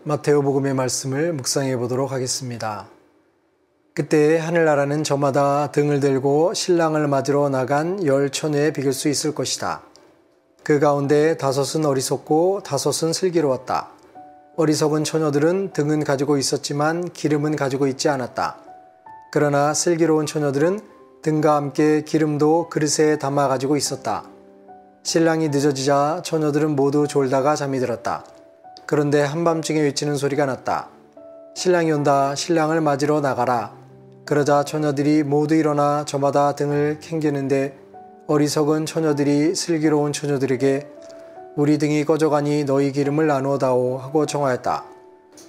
마테오복음의 말씀을 묵상해 보도록 하겠습니다. 그때 하늘나라는 저마다 등을 들고 신랑을 맞으러 나간 10 처녀에 비길 수 있을 것이다. 그 가운데 5은 어리석고 5은 슬기로웠다. 어리석은 처녀들은 등은 가지고 있었지만 기름은 가지고 있지 않았다. 그러나 슬기로운 처녀들은 등과 함께 기름도 그릇에 담아 가지고 있었다. 신랑이 늦어지자 처녀들은 모두 졸다가 잠이 들었다. 그런데 한밤중에 외치는 소리가 났다. 신랑이 온다. 신랑을 맞으러 나가라. 그러자 처녀들이 모두 일어나 저마다 등을 캥기는데 어리석은 처녀들이 슬기로운 처녀들에게 우리 등이 꺼져가니 너희 기름을 나누어 다오 하고 청하였다.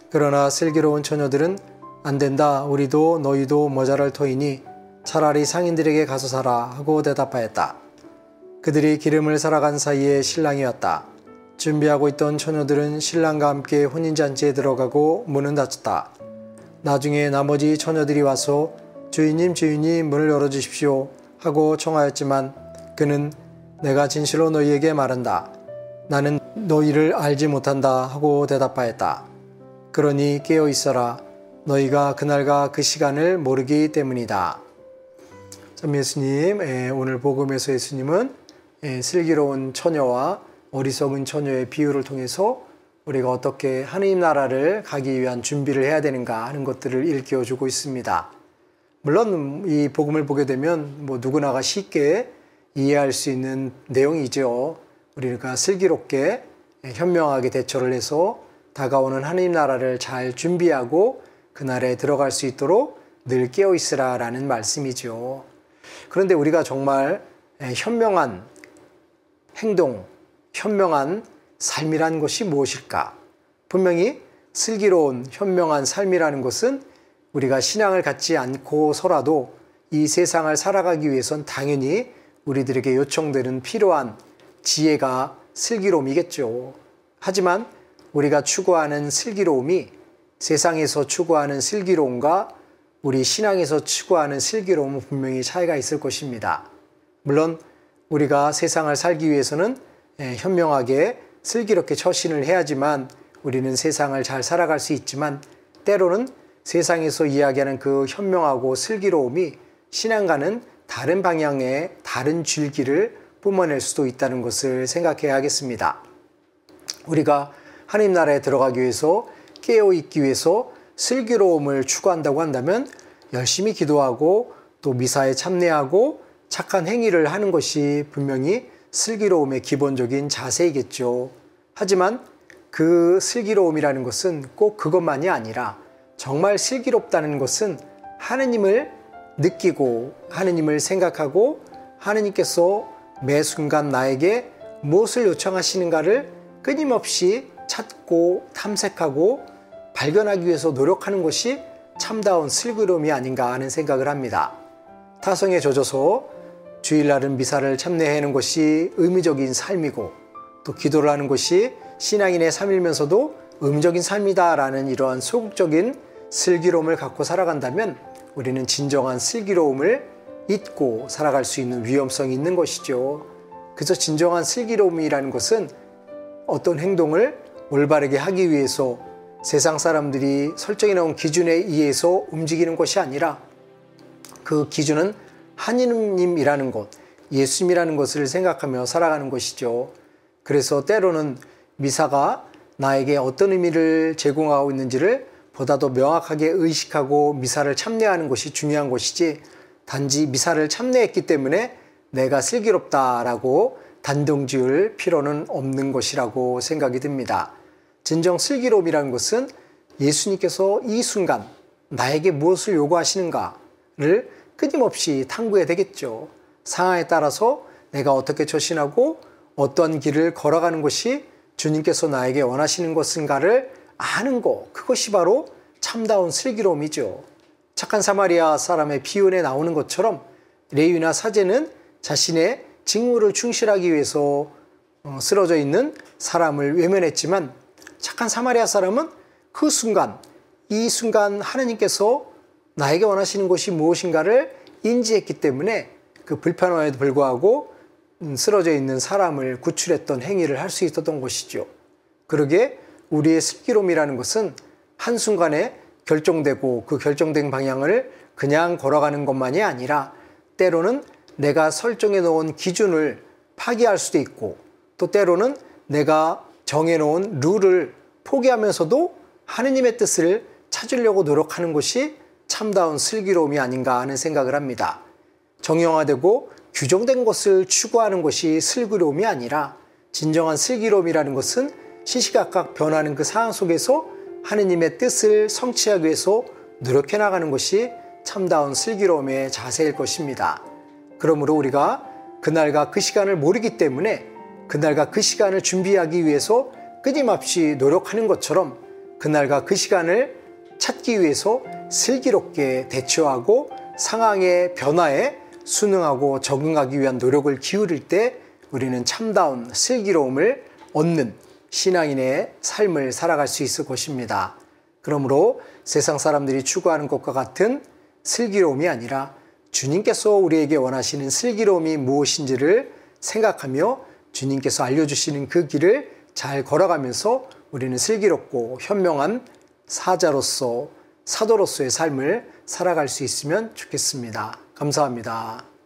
그러나 슬기로운 처녀들은 안 된다. 우리도 너희도 모자랄 터이니 차라리 상인들에게 가서 사라 하고 대답하였다. 그들이 기름을 사러 간 사이에 신랑이 왔다. 준비하고 있던 처녀들은 신랑과 함께 혼인잔치에 들어가고 문은 닫혔다. 나중에 나머지 처녀들이 와서 주인님 문을 열어주십시오 하고 청하였지만 그는 내가 진실로 너희에게 말한다. 나는 너희를 알지 못한다 하고 대답하였다. 그러니 깨어 있어라. 너희가 그날과 그 시간을 모르기 때문이다. 참 예수님, 오늘 복음에서 예수님은 슬기로운 처녀와 어리석은 처녀의 비유를 통해서 우리가 어떻게 하느님 나라를 가기 위한 준비를 해야 되는가 하는 것들을 일깨워주고 있습니다. 물론 이 복음을 보게 되면 누구나가 쉽게 이해할 수 있는 내용이죠. 우리가 슬기롭게 현명하게 대처를 해서 다가오는 하느님 나라를 잘 준비하고 그날에 들어갈 수 있도록 늘 깨어 있으라 라는 말씀이죠. 그런데 우리가 정말 현명한 행동, 현명한 삶이란 것이 무엇일까? 분명히 슬기로운 현명한 삶이라는 것은 우리가 신앙을 갖지 않고서라도 이 세상을 살아가기 위해선 당연히 우리들에게 요청되는 필요한 지혜가 슬기로움이겠죠. 하지만 우리가 추구하는 슬기로움이 세상에서 추구하는 슬기로움과 우리 신앙에서 추구하는 슬기로움은 분명히 차이가 있을 것입니다. 물론 우리가 세상을 살기 위해서는 현명하게 슬기롭게 처신을 해야지만 우리는 세상을 잘 살아갈 수 있지만 때로는 세상에서 이야기하는 그 현명하고 슬기로움이 신앙과는 다른 방향의 다른 줄기를 뿜어낼 수도 있다는 것을 생각해야 하겠습니다. 우리가 하나님 나라에 들어가기 위해서 깨어있기 위해서 슬기로움을 추구한다고 한다면 열심히 기도하고 또 미사에 참여하고 착한 행위를 하는 것이 분명히 슬기로움의 기본적인 자세이겠죠. 하지만 그 슬기로움이라는 것은 꼭 그것만이 아니라 정말 슬기롭다는 것은 하느님을 느끼고 하느님을 생각하고 하느님께서 매 순간 나에게 무엇을 요청하시는가를 끊임없이 찾고 탐색하고 발견하기 위해서 노력하는 것이 참다운 슬기로움이 아닌가 하는 생각을 합니다. 타성에 젖어서 주일날은 미사를 참여하는 것이 의무적인 삶이고 또 기도를 하는 것이 신앙인의 삶이면서도 의무적인 삶이다라는 이러한 소극적인 슬기로움을 갖고 살아간다면 우리는 진정한 슬기로움을 잊고 살아갈 수 있는 위험성이 있는 것이죠. 그래서 진정한 슬기로움이라는 것은 어떤 행동을 올바르게 하기 위해서 세상 사람들이 설정해 놓은 기준에 의해서 움직이는 것이 아니라 그 기준은 하느님이라는 것, 예수님이라는 것을 생각하며 살아가는 것이죠. 그래서 때로는 미사가 나에게 어떤 의미를 제공하고 있는지를 보다 더 명확하게 의식하고 미사를 참여하는 것이 중요한 것이지 단지 미사를 참여했기 때문에 내가 슬기롭다라고 단정 지을 필요는 없는 것이라고 생각이 듭니다. 진정 슬기로움이라는 것은 예수님께서 이 순간 나에게 무엇을 요구하시는가를 끊임없이 탐구해야 되겠죠. 상황에 따라서 내가 어떻게 처신하고 어떤 길을 걸어가는 것이 주님께서 나에게 원하시는 것인가를 아는 것, 그것이 바로 참다운 슬기로움이죠. 착한 사마리아 사람의 비유에 나오는 것처럼 레위나 사제는 자신의 직무를 충실하기 위해서 쓰러져 있는 사람을 외면했지만 착한 사마리아 사람은 그 순간, 이 순간 하나님께서 나에게 원하시는 것이 무엇인가를 인지했기 때문에 그 불편함에도 불구하고 쓰러져 있는 사람을 구출했던 행위를 할 수 있었던 것이죠. 그러기에 우리의 슬기로움이라는 것은 한순간에 결정되고 그 결정된 방향을 그냥 걸어가는 것만이 아니라 때로는 내가 설정해 놓은 기준을 파기할 수도 있고 또 때로는 내가 정해놓은 룰을 포기하면서도 하느님의 뜻을 찾으려고 노력하는 것이 참다운 슬기로움이 아닌가 하는 생각을 합니다. 정형화되고 규정된 것을 추구하는 것이 슬기로움이 아니라 진정한 슬기로움이라는 것은 시시각각 변하는 그 상황 속에서 하느님의 뜻을 성취하기 위해서 노력해 나가는 것이 참다운 슬기로움의 자세일 것입니다. 그러므로 우리가 그날과 그 시간을 모르기 때문에 그날과 그 시간을 준비하기 위해서 끊임없이 노력하는 것처럼 그날과 그 시간을 찾기 위해서 슬기롭게 대처하고 상황의 변화에 순응하고 적응하기 위한 노력을 기울일 때 우리는 참다운 슬기로움을 얻는 신앙인의 삶을 살아갈 수 있을 것입니다. 그러므로 세상 사람들이 추구하는 것과 같은 슬기로움이 아니라 주님께서 우리에게 원하시는 슬기로움이 무엇인지를 생각하며 주님께서 알려주시는 그 길을 잘 걸어가면서 우리는 슬기롭고 현명한 사자로서 사도로서의 삶을 살아갈 수 있으면 좋겠습니다. 감사합니다.